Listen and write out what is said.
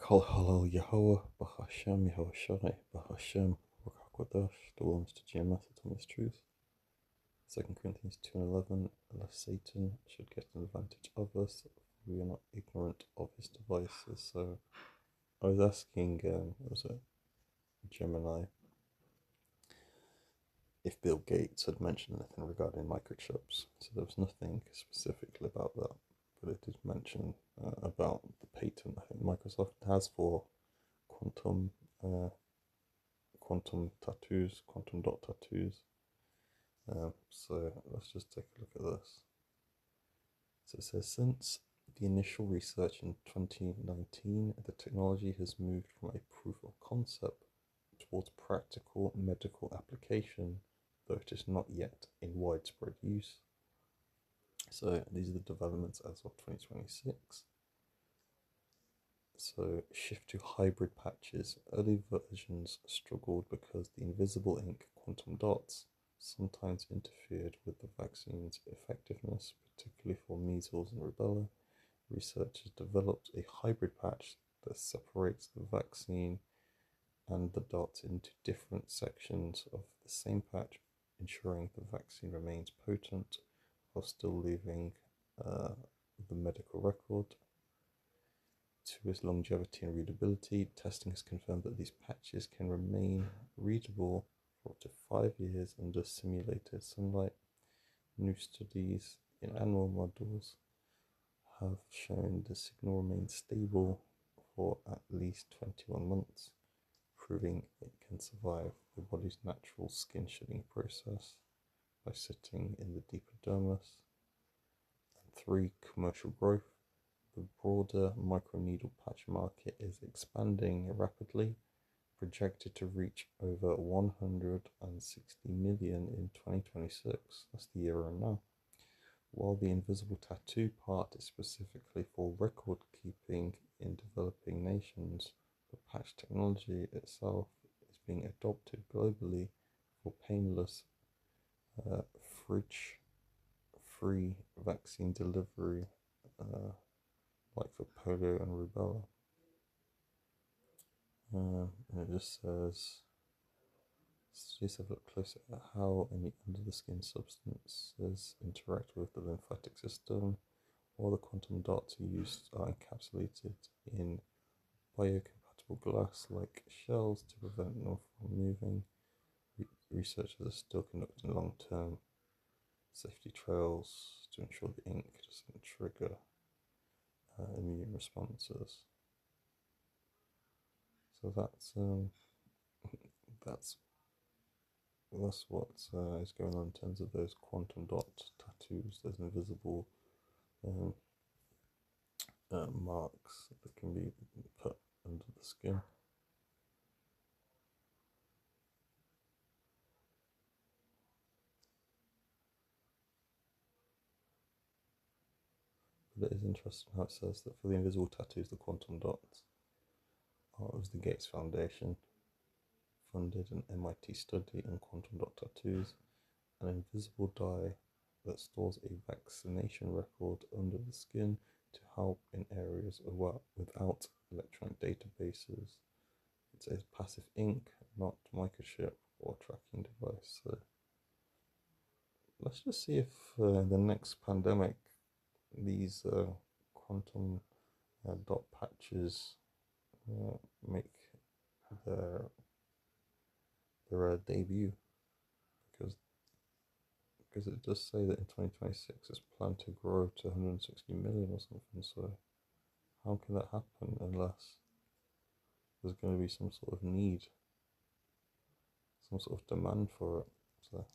Kol halal Yahweh, Bahashem, Yahweh Shai, Bahashem, Rakakwadash, the will Mr. GMS, Atomic Truth. 2 Corinthians 2 and 11, lest Satan should get an advantage of us, we are not ignorant of his devices. So I was asking, was it Gemini, if Bill Gates had mentioned anything regarding microchips. So there was nothing specifically about that, but it did mention about the patent I think Microsoft has for quantum quantum tattoos, quantum dot tattoos. So let's just take a look at this. So it says, since the initial research in 2019, the technology has moved from a proof of concept towards practical medical application, though it is not yet in widespread use. So these are the developments as of 2026. So shift to hybrid patches. Early versions struggled because the invisible ink quantum dots sometimes interfered with the vaccine's effectiveness, particularly for measles and rubella. Researchers developed a hybrid patch that separates the vaccine and the dots into different sections of the same patch, ensuring the vaccine remains potent while still leaving the medical record. To its longevity and readability, testing has confirmed that these patches can remain readable for up to 5 years under simulated sunlight. New studies in animal models have shown the signal remains stable for at least 21 months, proving it can survive the body's natural skin shedding process by sitting in the deepidermis. And 3, commercial growth. The broader microneedle patch market is expanding rapidly, projected to reach over 160 million in 2026. That's the year we're in now. While the invisible tattoo part is specifically for record keeping in developing nations, the patch technology itself is being adopted globally for painless, fridge-free vaccine delivery, like for polio and rubella. And it just says, let's have a look closer at how any under the skin substances interact with the lymphatic system. All the quantum dots used are encapsulated in biocompatible glass like shells to prevent them from moving. Researchers are still conducting long-term safety trials to ensure the ink doesn't trigger immune responses. So that's what is going on in terms of those quantum dot tattoos, those invisible marks that can be put under the skin. But it is interesting how it says that for the invisible tattoos, the quantum dots, it was the Gates Foundation funded an MIT study on quantum dot tattoos, an invisible dye that stores a vaccination record under the skin to help in areas without electronic databases. It says passive ink, not microchip or tracking device. So let's just see if the next pandemic, these quantum dot patches make their debut, because it does say that in 2026 it's planned to grow to 160 million or something. So how can that happen unless there's going to be some sort of need, some sort of demand for it? So